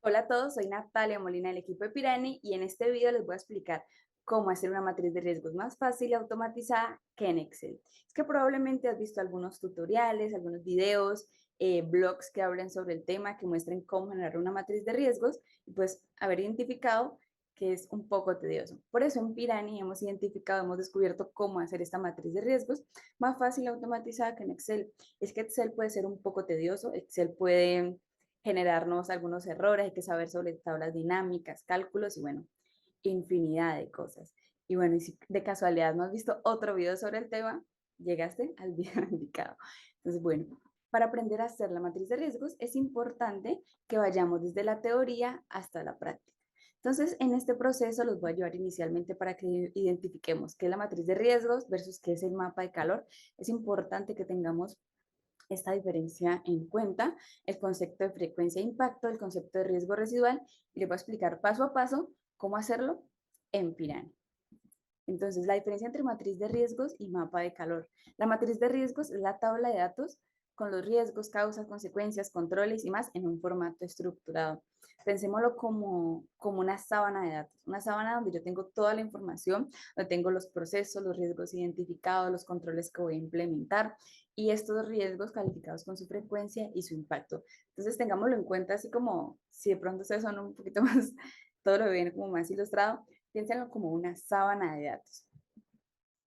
Hola a todos, soy Natalia Molina del equipo de Pirani y en este video les voy a explicar cómo hacer una matriz de riesgos más fácil y automatizada que en Excel. Es que probablemente has visto algunos tutoriales, algunos videos, blogs que hablen sobre el tema, que muestren cómo generar una matriz de riesgos y pues haber identificado que es un poco tedioso. Por eso en Pirani hemos identificado, hemos descubierto cómo hacer esta matriz de riesgos más fácil y automatizada que en Excel. Es que Excel puede ser un poco tedioso, Excel puede generarnos algunos errores, hay que saber sobre tablas dinámicas, cálculos y bueno, infinidad de cosas. Y bueno, y si de casualidad no has visto otro video sobre el tema, llegaste al video indicado. Entonces, bueno, para aprender a hacer la matriz de riesgos es importante que vayamos desde la teoría hasta la práctica. Entonces, en este proceso los voy a ayudar inicialmente para que identifiquemos qué es la matriz de riesgos versus qué es el mapa de calor. Es importante que tengamos esta diferencia en cuenta, el concepto de frecuencia e impacto, el concepto de riesgo residual, y les voy a explicar paso a paso cómo hacerlo en Pirani. Entonces, la diferencia entre matriz de riesgos y mapa de calor. La matriz de riesgos es la tabla de datos con los riesgos, causas, consecuencias, controles y más en un formato estructurado. Pensémoslo como una sábana de datos, una sábana donde yo tengo toda la información, donde tengo los procesos, los riesgos identificados, los controles que voy a implementar y estos riesgos calificados con su frecuencia y su impacto. Entonces, tengámoslo en cuenta así como si de pronto ustedes son un poquito más, todo lo ven como más ilustrado, piénsenlo como una sábana de datos.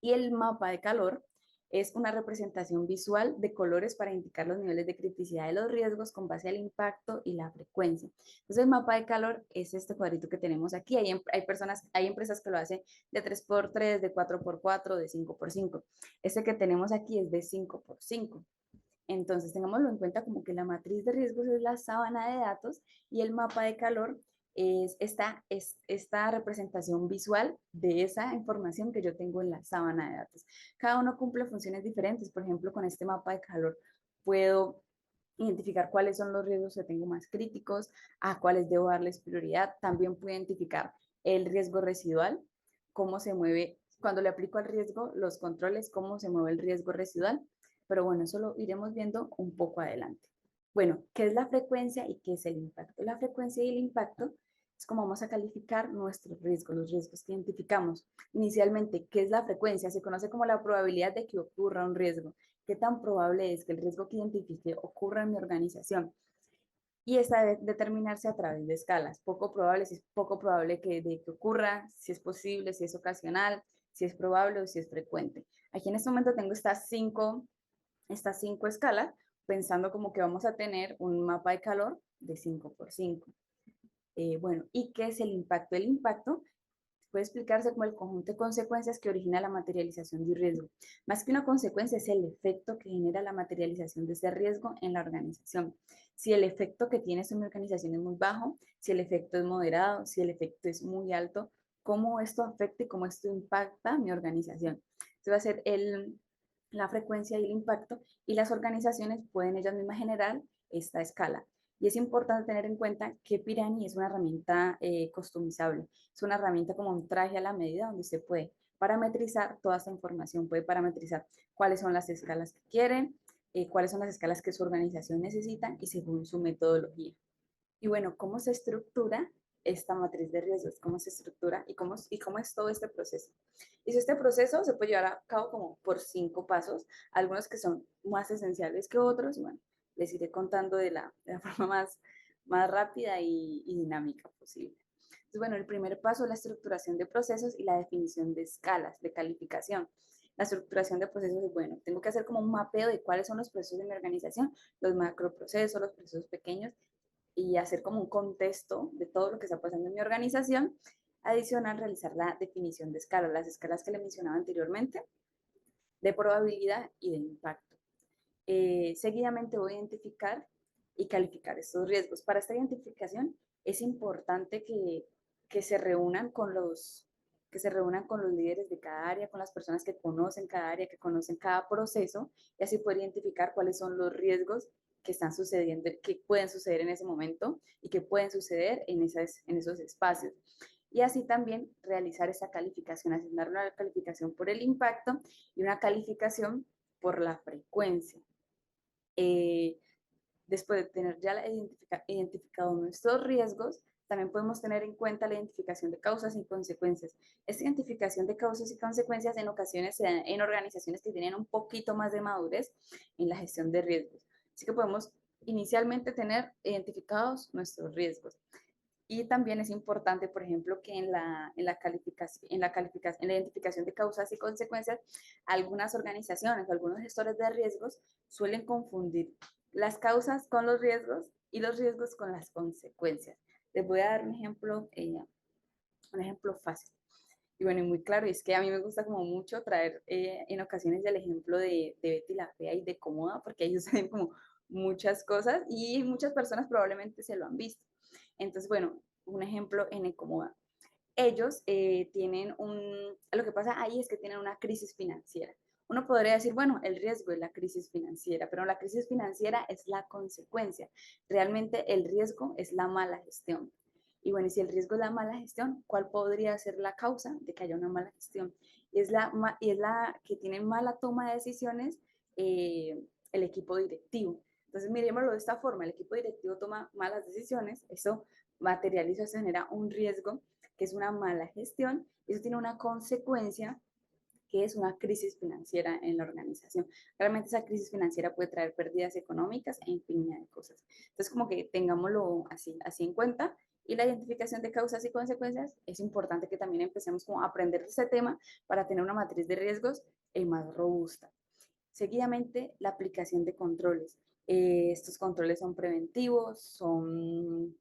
Y el mapa de calor es una representación visual de colores para indicar los niveles de criticidad de los riesgos con base al impacto y la frecuencia. Entonces, el mapa de calor es este cuadrito que tenemos aquí. Hay empresas que lo hacen de 3x3, de 4x4, de 5x5. Este que tenemos aquí es de 5x5. Entonces, tengámoslo en cuenta como que la matriz de riesgos es la sábana de datos y el mapa de calor es esta representación visual de esa información que yo tengo en la sábana de datos. Cada uno cumple funciones diferentes. Por ejemplo, con este mapa de calor puedo identificar cuáles son los riesgos que tengo más críticos, a cuáles debo darles prioridad. También puedo identificar el riesgo residual, cómo se mueve, cuando le aplico al riesgo, los controles, cómo se mueve el riesgo residual. Pero bueno, eso lo iremos viendo un poco adelante. Bueno, ¿qué es la frecuencia y qué es el impacto? La frecuencia y el impacto es como vamos a calificar nuestros riesgos, los riesgos que identificamos. Inicialmente, ¿qué es la frecuencia? Se conoce como la probabilidad de que ocurra un riesgo. ¿Qué tan probable es que el riesgo que identifique ocurra en mi organización? Y esta debe determinarse a través de escalas. Poco probable, si es poco probable que ocurra, si es posible, si es ocasional, si es probable o si es frecuente. Aquí en este momento tengo estas cinco escalas, pensando como que vamos a tener un mapa de calor de 5x5. Bueno, ¿y qué es el impacto? El impacto puede explicarse como el conjunto de consecuencias que origina la materialización de un riesgo. Más que una consecuencia es el efecto que genera la materialización de ese riesgo en la organización. Si el efecto que tiene en mi organización es muy bajo, si el efecto es moderado, si el efecto es muy alto, cómo esto afecta y cómo esto impacta mi organización. Esto va a ser la frecuencia y el impacto y las organizaciones pueden ellas mismas generar esta escala. Y es importante tener en cuenta que Pirani es una herramienta customizable. Es una herramienta como un traje a la medida donde usted puede parametrizar toda esta información, puede parametrizar cuáles son las escalas que quieren, cuáles son las escalas que su organización necesita y según su metodología. Y bueno, ¿cómo se estructura esta matriz de riesgos? ¿Cómo se estructura y cómo es todo este proceso? Y este proceso se puede llevar a cabo como por 5 pasos, algunos que son más esenciales que otros. Y bueno, les iré contando de la forma más rápida y dinámica posible. Entonces, bueno, el primer paso es la estructuración de procesos y la definición de escalas de calificación. La estructuración de procesos es, bueno, tengo que hacer como un mapeo de cuáles son los procesos de mi organización, los macroprocesos, los procesos pequeños, y hacer como un contexto de todo lo que está pasando en mi organización. Adicional, realizar la definición de escalas, las escalas que le mencionaba anteriormente, de probabilidad y de impacto. Seguidamente voy a identificar y calificar estos riesgos. Para esta identificación es importante que se reúnan con los líderes de cada área, con las personas que conocen cada área, que conocen cada proceso, y así poder identificar cuáles son los riesgos que están sucediendo, que pueden suceder en ese momento y que pueden suceder en esos espacios. Y así también realizar esa calificación, asignar una calificación por el impacto y una calificación por la frecuencia. Eh, Después de tener ya identificado nuestros riesgos, también podemos tener en cuenta la identificación de causas y consecuencias. Esta identificación de causas y consecuencias en ocasiones se da en organizaciones que tienen un poquito más de madurez en la gestión de riesgos. Así que podemos inicialmente tener identificados nuestros riesgos. Y también es importante, por ejemplo, que en la identificación de causas y consecuencias, algunas organizaciones o algunos gestores de riesgos suelen confundir las causas con los riesgos y los riesgos con las consecuencias. Les voy a dar un ejemplo fácil y bueno, y muy claro, y es que a mí me gusta como mucho traer en ocasiones el ejemplo de Betty la Fea y de Cómoda, porque ahí suceden como muchas cosas y muchas personas probablemente se lo han visto. Entonces, bueno, un ejemplo en Ecomoda. Ellos lo que pasa ahí es que tienen una crisis financiera. Uno podría decir, bueno, el riesgo es la crisis financiera, pero la crisis financiera es la consecuencia. Realmente el riesgo es la mala gestión. Y bueno, y si el riesgo es la mala gestión, ¿cuál podría ser la causa de que haya una mala gestión? Y es la que tiene mala toma de decisiones el equipo directivo. Entonces, miremoslo de esta forma, el equipo directivo toma malas decisiones, eso materializa, se genera un riesgo que es una mala gestión, y eso tiene una consecuencia que es una crisis financiera en la organización. Realmente esa crisis financiera puede traer pérdidas económicas e infinidad de cosas. Entonces, como que tengámoslo así en cuenta. Y la identificación de causas y consecuencias, es importante que también empecemos como a aprender de este tema para tener una matriz de riesgos más robusta. Seguidamente, la aplicación de controles. Estos controles son preventivos, son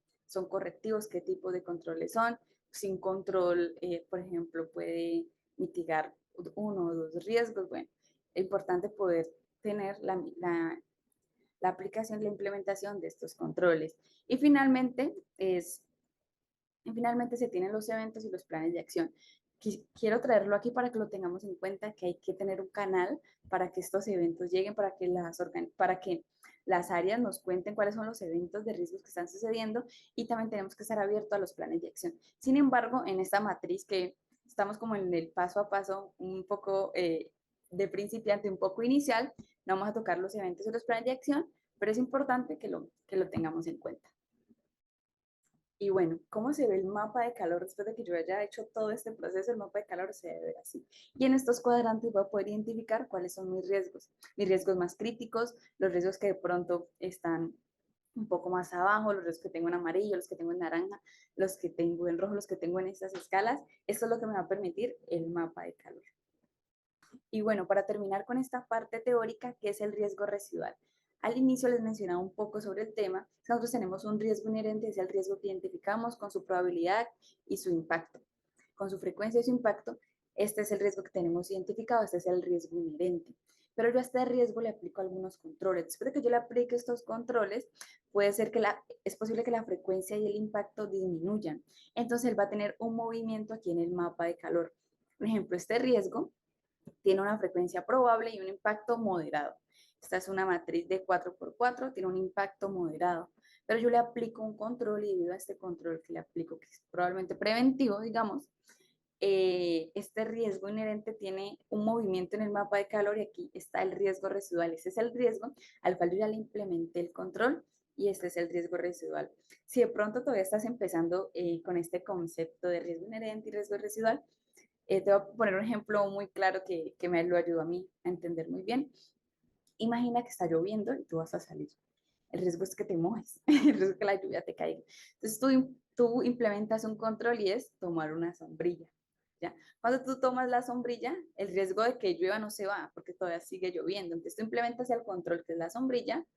correctivos. ¿Qué tipo de controles son? Sin control, por ejemplo, puede mitigar uno o dos riesgos. Bueno, es importante poder tener la aplicación, la implementación de estos controles. Y finalmente se tienen los eventos y los planes de acción. Quiero traerlo aquí para que lo tengamos en cuenta, que hay que tener un canal para que estos eventos lleguen, para que las áreas nos cuenten cuáles son los eventos de riesgos que están sucediendo, y también tenemos que estar abiertos a los planes de acción. Sin embargo, en esta matriz que estamos como en el paso a paso, un poco de principiante, un poco inicial, no vamos a tocar los eventos y los planes de acción, pero es importante que lo tengamos en cuenta. Y bueno, ¿cómo se ve el mapa de calor después de que yo haya hecho todo este proceso? El mapa de calor se debe ver así. Y en estos cuadrantes voy a poder identificar cuáles son mis riesgos más críticos, los riesgos que de pronto están un poco más abajo, los riesgos que tengo en amarillo, los que tengo en naranja, los que tengo en rojo, los que tengo en estas escalas. Esto es lo que me va a permitir el mapa de calor. Y bueno, para terminar con esta parte teórica, ¿qué es el riesgo residual? Al inicio les mencionaba un poco sobre el tema. Nosotros tenemos un riesgo inherente, es el riesgo que identificamos con su probabilidad y su impacto. Con su frecuencia y su impacto, este es el riesgo que tenemos identificado, este es el riesgo inherente. Pero yo a este riesgo le aplico algunos controles. Después de que yo le aplique estos controles, es posible que la frecuencia y el impacto disminuyan. Entonces él va a tener un movimiento aquí en el mapa de calor. Por ejemplo, este riesgo tiene una frecuencia probable y un impacto moderado. Esta es una matriz de 4x4, tiene un impacto moderado, pero yo le aplico un control, y debido a este control que le aplico, que es probablemente preventivo, digamos, este riesgo inherente tiene un movimiento en el mapa de calor, y aquí está el riesgo residual. Ese es el riesgo al cual yo ya le implementé el control, y este es el riesgo residual. Si de pronto todavía estás empezando con este concepto de riesgo inherente y riesgo residual, te voy a poner un ejemplo muy claro que me lo ayudó a mí a entender muy bien. Imagina que está lloviendo y tú vas a salir. El riesgo es que te mojes, el riesgo es que la lluvia te caiga. Entonces tú implementas un control, y es tomar una sombrilla. ¿Ya? Cuando tú tomas la sombrilla, el riesgo de que llueva no se va porque todavía sigue lloviendo. Entonces tú implementas el control, que es la sombrilla,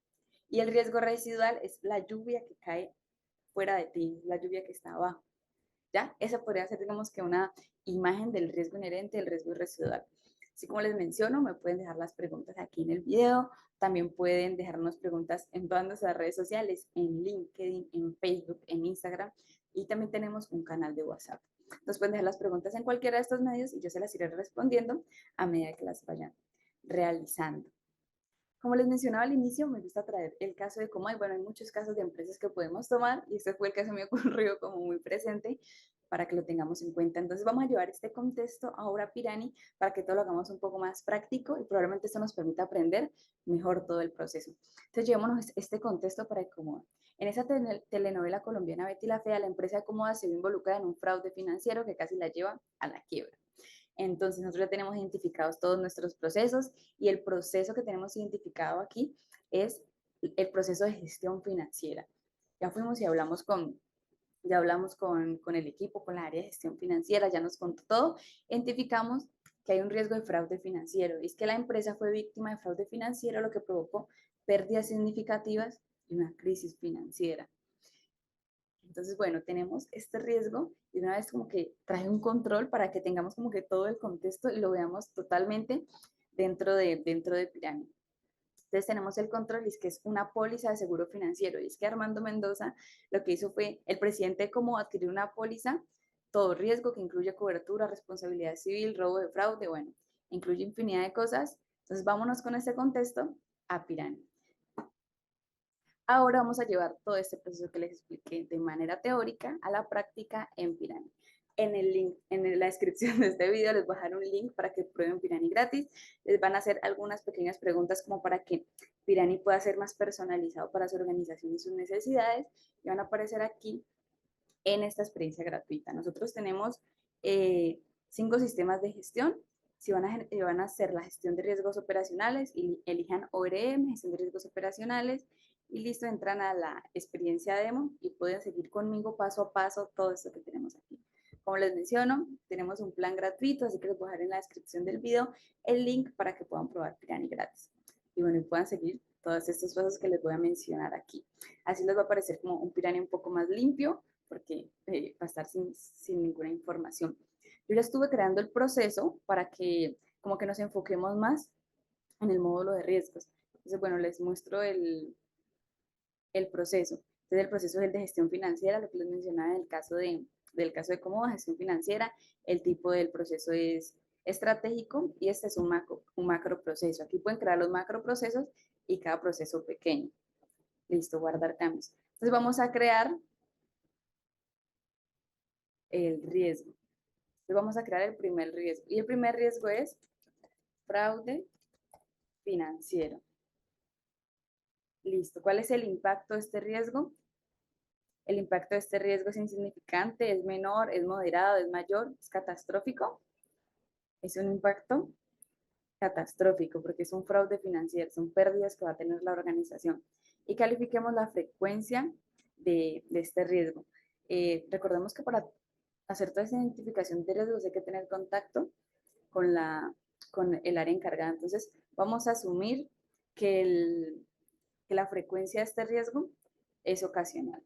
y el riesgo residual es la lluvia que cae fuera de ti, la lluvia que está abajo. ¿Ya? Esa podría ser, digamos, que una imagen del riesgo inherente y el riesgo residual. Así como les menciono, me pueden dejar las preguntas aquí en el video. También pueden dejarnos preguntas en todas nuestras redes sociales, en LinkedIn, en Facebook, en Instagram, y también tenemos un canal de WhatsApp. Nos pueden dejar las preguntas en cualquiera de estos medios y yo se las iré respondiendo a medida que las vayan realizando. Como les mencionaba al inicio, me gusta traer el caso de cómo hay muchos casos de empresas que podemos tomar, y este fue el que se me ocurrió como muy presente para que lo tengamos en cuenta. Entonces vamos a llevar este contexto ahora a Pirani para que todo lo hagamos un poco más práctico y probablemente esto nos permita aprender mejor todo el proceso. Entonces llevémonos este contexto para Ecomoda. En esa telenovela colombiana Betty la Fea, la empresa Ecomoda se vio involucrada en un fraude financiero que casi la lleva a la quiebra. Entonces nosotros ya tenemos identificados todos nuestros procesos y el proceso que tenemos identificado aquí es el proceso de gestión financiera. Ya fuimos y hablamos con el equipo, con la área de gestión financiera, ya nos contó todo, identificamos que hay un riesgo de fraude financiero. Es que la empresa fue víctima de fraude financiero, lo que provocó pérdidas significativas y una crisis financiera. Entonces, bueno, tenemos este riesgo y una vez como que traje un control para que tengamos como que todo el contexto y lo veamos totalmente dentro de Pirámide. Entonces tenemos el control y es que es una póliza de seguro financiero. Y es que Armando Mendoza lo que hizo fue, el presidente como adquirir una póliza, todo riesgo que incluye cobertura, responsabilidad civil, robo de fraude, bueno, incluye infinidad de cosas. Entonces vámonos con este contexto a Pirámide. Ahora vamos a llevar todo este proceso que les expliqué de manera teórica a la práctica en Pirani. En el link, en la descripción de este video les voy a dejar un link para que prueben Pirani gratis. Les van a hacer algunas pequeñas preguntas como para que Pirani pueda ser más personalizado para su organización y sus necesidades. Y van a aparecer aquí en esta experiencia gratuita. Nosotros tenemos 5 sistemas de gestión. Si van a hacer la gestión de riesgos operacionales, y elijan ORM, gestión de riesgos operacionales, y listo, entran a la experiencia demo y pueden seguir conmigo paso a paso todo esto que tenemos aquí. Como les menciono, tenemos un plan gratuito, así que les voy a dejar en la descripción del video el link para que puedan probar Pirani gratis. Y bueno, y puedan seguir todos estos pasos que les voy a mencionar aquí. Así les va a aparecer como un Pirani un poco más limpio, porque va a estar sin ninguna información. Yo ya estuve creando el proceso para que como que nos enfoquemos más en el módulo de riesgos. Entonces, bueno, les muestro el proceso. Entonces, el proceso es el de gestión financiera, lo que les mencionaba en el caso del caso de Comoda, gestión financiera. El tipo del proceso es estratégico y este es un macro proceso. Aquí pueden crear los macro procesos y cada proceso pequeño. Listo, guardar cambios. Entonces, vamos a crear el riesgo. Entonces, vamos a crear el primer riesgo. Y el primer riesgo es fraude financiero. Listo. ¿Cuál es el impacto de este riesgo? El impacto de este riesgo es insignificante, es menor, es moderado, es mayor, es catastrófico. Es un impacto catastrófico porque es un fraude financiero, son pérdidas que va a tener la organización. Y califiquemos la frecuencia de este riesgo. Recordemos que para hacer toda esa identificación de riesgos hay que tener contacto con el área encargada. Entonces, vamos a asumir que la frecuencia de este riesgo es ocasional.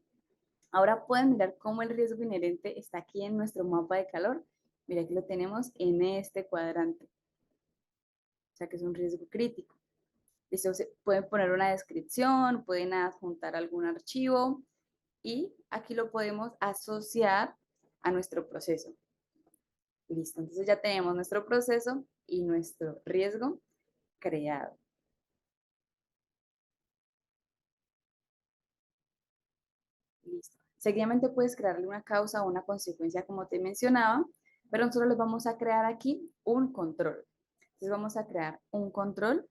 Ahora pueden mirar cómo el riesgo inherente está aquí en nuestro mapa de calor. Mira que lo tenemos en este cuadrante. O sea que es un riesgo crítico. Listo, pueden poner una descripción, pueden adjuntar algún archivo y aquí lo podemos asociar a nuestro proceso. Listo, entonces ya tenemos nuestro proceso y nuestro riesgo creado. Listo. Seguidamente puedes crearle una causa o una consecuencia como te mencionaba, pero nosotros les vamos a crear aquí un control. Entonces vamos a crear un control.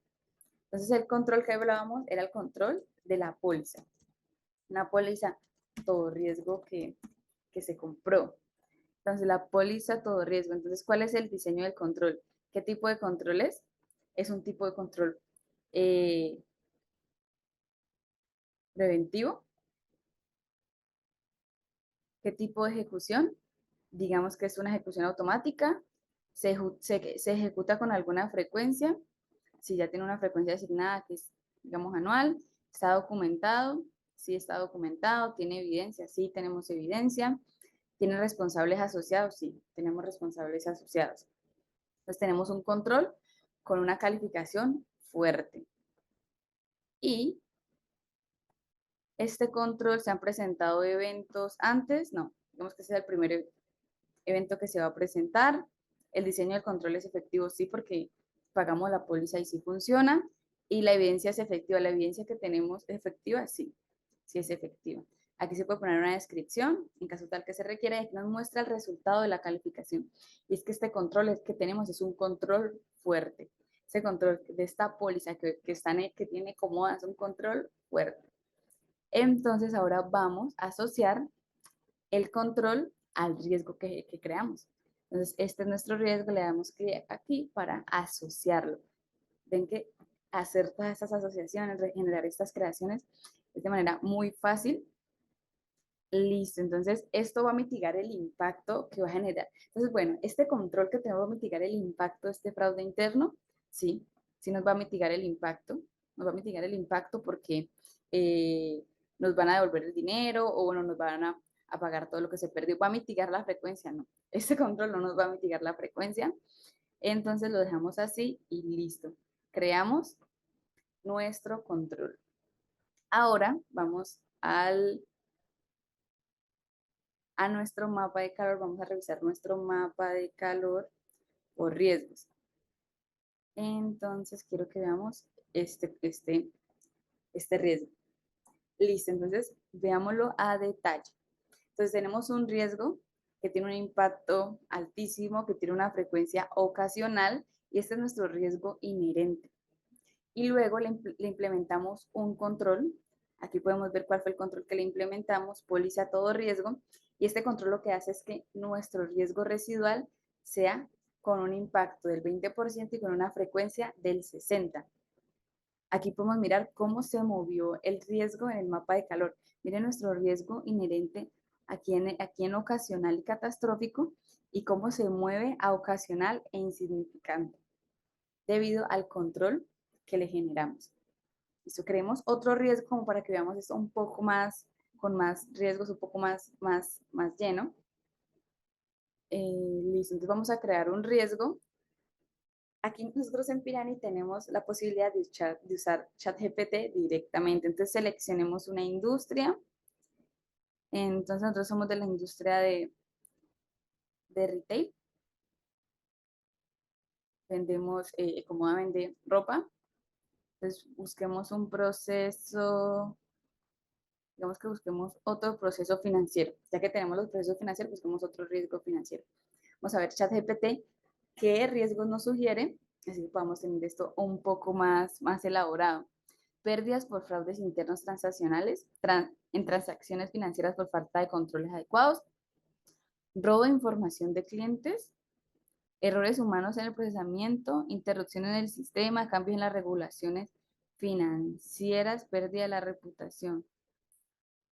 Entonces el control que hablábamos era el control de la póliza. Una póliza todo riesgo que se compró. Entonces la póliza todo riesgo. Entonces, ¿cuál es el diseño del control? ¿Qué tipo de control es? Es un tipo de control eh, preventivo. ¿Qué tipo de ejecución? Digamos que es una ejecución automática. Se ejecuta con alguna frecuencia. Si ya tiene una frecuencia asignada que es, digamos, anual. Está documentado. Sí está documentado. Tiene evidencia. Sí tenemos evidencia. ¿Tiene responsables asociados? Sí, tenemos responsables asociados. Entonces tenemos un control con una calificación fuerte. Y este control, ¿se han presentado eventos antes? No, digamos que ese es el primer evento que se va a presentar. El diseño del control es efectivo, sí, porque pagamos la póliza y sí funciona. Y la evidencia es efectiva. La evidencia que tenemos es efectiva, sí, sí es efectiva. Aquí se puede poner una descripción en caso tal que se requiera y aquí nos muestra el resultado de la calificación. Y es que este control que tenemos es un control fuerte. Ese control de esta póliza que tiene cómoda es un control fuerte. Entonces ahora vamos a asociar el control al riesgo que creamos. Entonces este es nuestro riesgo, le damos clic aquí para asociarlo. Ven que hacer todas estas asociaciones, generar estas creaciones es de manera muy fácil. Listo, entonces esto va a mitigar el impacto que va a generar. Entonces, bueno, este control que tenemos va a mitigar el impacto de este fraude interno, sí, sí nos va a mitigar el impacto, nos va a mitigar el impacto porque nos van a devolver el dinero o bueno, nos van a pagar todo lo que se perdió. Va a mitigar la frecuencia, no, este control no nos va a mitigar la frecuencia, entonces lo dejamos así y listo. Creamos nuestro control. Ahora vamos a nuestro mapa de calor, vamos a revisar nuestro mapa de calor por riesgos. Entonces quiero que veamos este riesgo. Listo, entonces veámoslo a detalle. Entonces tenemos un riesgo que tiene un impacto altísimo, que tiene una frecuencia ocasional y este es nuestro riesgo inherente. Y luego le implementamos un control. Aquí podemos ver cuál fue el control que le implementamos, póliza a todo riesgo. Y este control lo que hace es que nuestro riesgo residual sea con un impacto del 20% y con una frecuencia del 60%. Aquí podemos mirar cómo se movió el riesgo en el mapa de calor. Miren nuestro riesgo inherente aquí en ocasional y catastrófico y cómo se mueve a ocasional e insignificante debido al control que le generamos. Listo, creemos otro riesgo como para que veamos esto un poco más, con más riesgos, un poco más lleno. Listo, entonces vamos a crear un riesgo. Aquí nosotros en Pirani tenemos la posibilidad de usar ChatGPT directamente. Entonces seleccionemos una industria. Entonces nosotros somos de la industria de retail. Vendemos, Comoda vende ropa. Entonces busquemos un proceso, digamos que busquemos otro proceso financiero. Ya que tenemos los procesos financieros, busquemos otro riesgo financiero. Vamos a ver ChatGPT qué riesgos nos sugiere, así que podamos tener esto un poco más elaborado. Pérdidas por fraudes internos transaccionales, en transacciones financieras por falta de controles adecuados, robo de información de clientes, errores humanos en el procesamiento, interrupción en el sistema, cambios en las regulaciones financieras, pérdida de la reputación.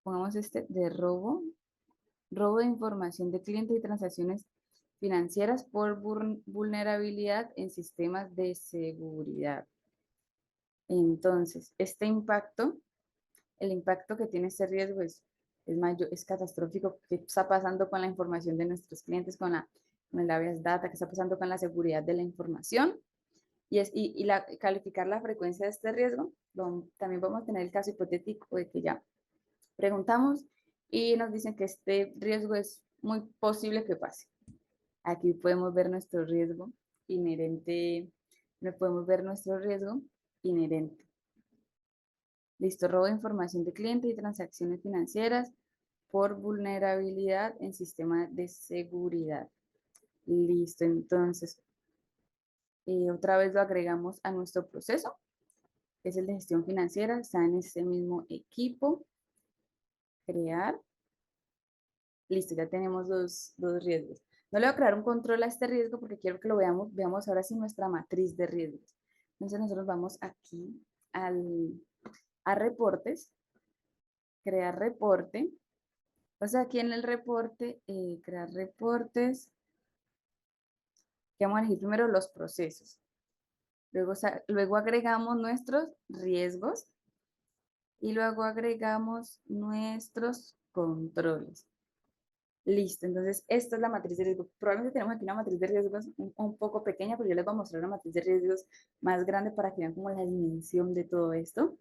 Pongamos este de robo de información de clientes y transacciones financieras por vulnerabilidad en sistemas de seguridad. Entonces, este impacto, el impacto que tiene este riesgo es catastrófico. ¿Qué está pasando con la información de nuestros clientes, con el habeas data? ¿Qué está pasando con la seguridad de la información? Calificar la frecuencia de este riesgo. También vamos a tener el caso hipotético de que ya preguntamos y nos dicen que este riesgo es muy posible que pase. Aquí podemos ver nuestro riesgo inherente, no podemos ver nuestro riesgo inherente. Listo, robo de información de cliente y transacciones financieras por vulnerabilidad en sistema de seguridad. Listo, entonces, otra vez lo agregamos a nuestro proceso, que es el de gestión financiera, está en ese mismo equipo, crear. Listo, ya tenemos dos riesgos. No le voy a crear un control a este riesgo porque quiero que lo veamos ahora sí nuestra matriz de riesgos. Entonces nosotros vamos aquí a reportes, crear reporte. Entonces aquí en el reporte, crear reportes, que vamos a elegir primero los procesos. Luego agregamos nuestros riesgos y luego agregamos nuestros controles. Listo, entonces esta es la matriz de riesgo. Probablemente tenemos aquí una matriz de riesgos un poco pequeña, pero yo les voy a mostrar una matriz de riesgos más grande para que vean como la dimensión de todo esto.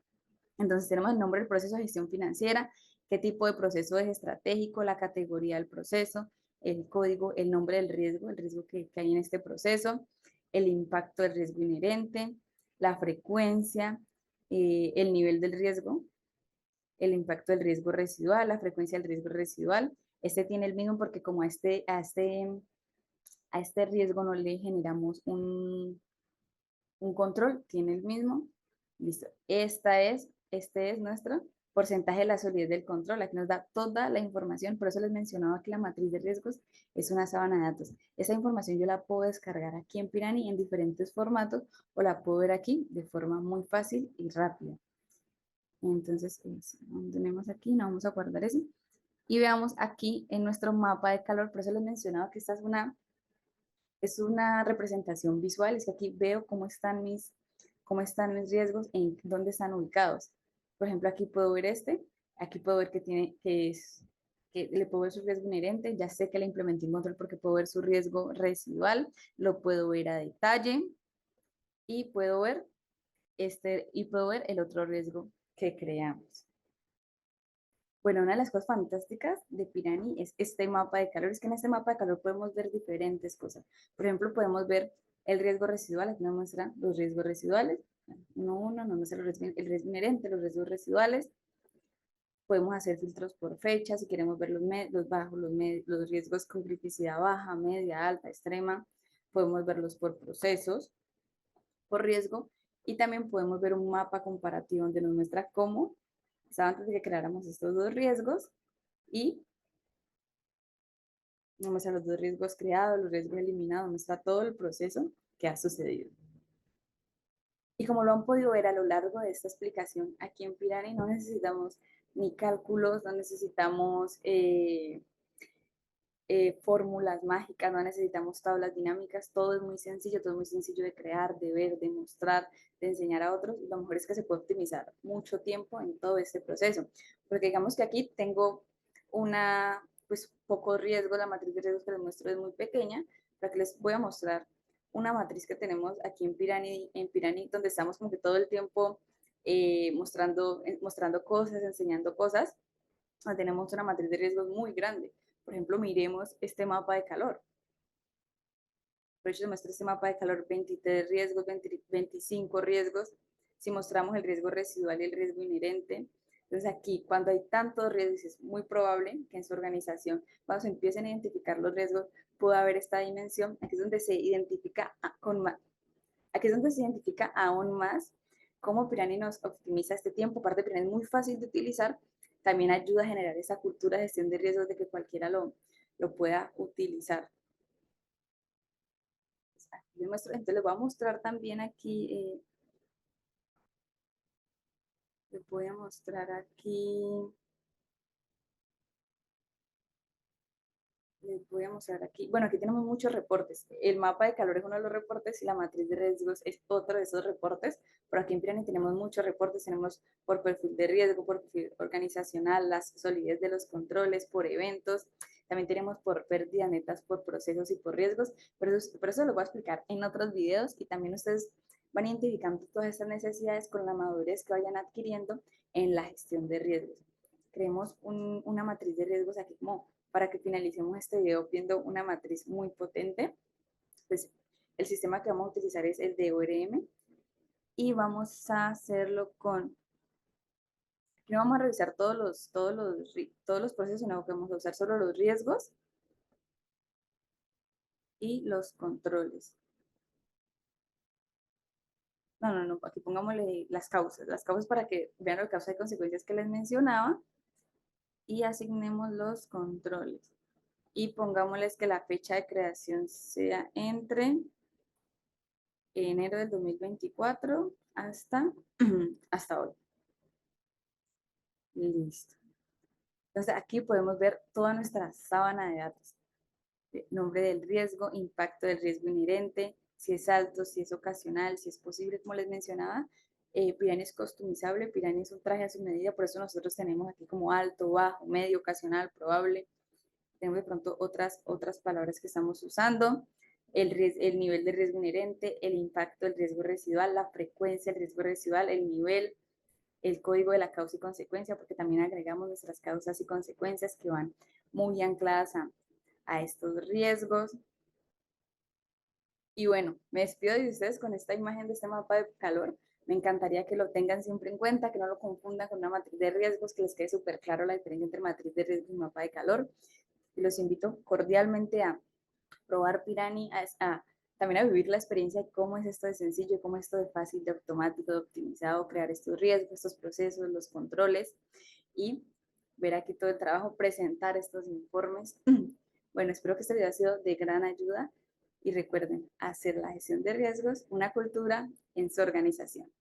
Entonces tenemos el nombre del proceso de gestión financiera, qué tipo de proceso es estratégico, la categoría del proceso, el código, el nombre del riesgo, el riesgo que hay en este proceso, el impacto del riesgo inherente, la frecuencia, el nivel del riesgo, el impacto del riesgo residual, la frecuencia del riesgo residual. Este tiene el mismo porque como a este riesgo no le generamos un control, tiene el mismo. Listo. Este es nuestro porcentaje de la solidez del control. Aquí nos da toda la información. Por eso les mencionaba que la matriz de riesgos es una sábana de datos. Esa información yo la puedo descargar aquí en Pirani en diferentes formatos o la puedo ver aquí de forma muy fácil y rápida. Entonces, tenemos aquí, no vamos a guardar eso. Y veamos aquí en nuestro mapa de calor, por eso les mencionaba que esta es una representación visual, es que aquí veo cómo están mis riesgos, en dónde están ubicados. Por ejemplo, aquí puedo ver aquí puedo ver que le puedo ver su riesgo inherente, ya sé que le implementé un control porque puedo ver su riesgo residual, lo puedo ver a detalle y y puedo ver el otro riesgo que creamos. Bueno, una de las cosas fantásticas de Pirani es este mapa de calor. Es que en este mapa de calor podemos ver diferentes cosas. Por ejemplo, podemos ver el riesgo residual. Aquí nos muestra los riesgos residuales. Uno, nos muestra el riesgo inherente, los riesgos residuales. Podemos hacer filtros por fecha, si queremos ver los bajos, los riesgos con criticidad baja, media, alta, extrema. Podemos verlos por procesos, por riesgo. Y también podemos ver un mapa comparativo donde nos muestra cómo estaba antes de que creáramos estos dos riesgos y nos muestra los dos riesgos creados, los riesgos eliminados, muestra todo el proceso que ha sucedido. Y como lo han podido ver a lo largo de esta explicación, aquí en Pirani no necesitamos ni cálculos, no necesitamos fórmulas mágicas, no necesitamos tablas dinámicas, todo es muy sencillo, todo es muy sencillo de crear, de ver, de mostrar, de enseñar a otros, y lo mejor es que se puede optimizar mucho tiempo en todo este proceso, porque digamos que aquí tengo pues poco riesgo, la matriz de riesgos que les muestro es muy pequeña, pero aquí les voy a mostrar una matriz que tenemos aquí en Pirani donde estamos como que todo el tiempo mostrando cosas, enseñando cosas, tenemos una matriz de riesgos muy grande. Por ejemplo, miremos este mapa de calor. Por eso muestra este mapa de calor, 23 riesgos, 25 riesgos. Si mostramos el riesgo residual y el riesgo inherente. Entonces aquí, cuando hay tantos riesgos, es muy probable que en su organización, cuando se empiecen a identificar los riesgos, pueda haber esta dimensión. Aquí es donde se identifica aquí es donde se identifica aún más cómo Pirani nos optimiza este tiempo. Aparte, Pirani es muy fácil de utilizar, también ayuda a generar esa cultura de gestión de riesgos de que cualquiera lo pueda utilizar. Entonces les voy a mostrar también aquí, les voy a mostrar aquí, les voy a mostrar aquí. Bueno, aquí tenemos muchos reportes. El mapa de calor es uno de los reportes y la matriz de riesgos es otro de esos reportes. Pero aquí en Pirani tenemos muchos reportes. Tenemos por perfil de riesgo, por perfil organizacional, la solidez de los controles, por eventos. También tenemos por pérdidas netas, por procesos y por riesgos. Por eso lo voy a explicar en otros videos y también ustedes van identificando todas estas necesidades con la madurez que vayan adquiriendo en la gestión de riesgos. Creemos una matriz de riesgos aquí como para que finalicemos este video viendo una matriz muy potente. Pues el sistema que vamos a utilizar es el de ORM y vamos a hacerlo con, no vamos a revisar todos los procesos, sino que vamos a usar solo los riesgos y los controles. No, aquí pongámosle las causas para que vean la causa y consecuencias que les mencionaba y asignemos los controles. Y pongámosles que la fecha de creación sea entre enero del 2024 hasta hoy. Listo. Entonces aquí podemos ver toda nuestra sábana de datos. Nombre del riesgo, impacto del riesgo inherente, si es alto, si es ocasional, si es posible, como les mencionaba. Pirani es customizable, Pirani es un traje a su medida, por eso nosotros tenemos aquí como alto, bajo, medio, ocasional, probable. Tenemos de pronto otras palabras que estamos usando. El nivel de riesgo inherente, el impacto del riesgo residual, la frecuencia del riesgo residual, el nivel, el código de la causa y consecuencia, porque también agregamos nuestras causas y consecuencias que van muy ancladas a estos riesgos. Y bueno, me despido de ustedes con esta imagen de este mapa de calor Me encantaría que lo tengan siempre en cuenta, que no lo confundan con una matriz de riesgos, que les quede súper claro la diferencia entre matriz de riesgos y mapa de calor. Y los invito cordialmente a probar Pirani, también a vivir la experiencia de cómo es esto de sencillo, cómo es esto de fácil, de automático, de optimizado, crear estos riesgos, estos procesos, los controles y ver aquí todo el trabajo, presentar estos informes. Bueno, espero que este video haya sido de gran ayuda y recuerden hacer la gestión de riesgos una cultura en su organización.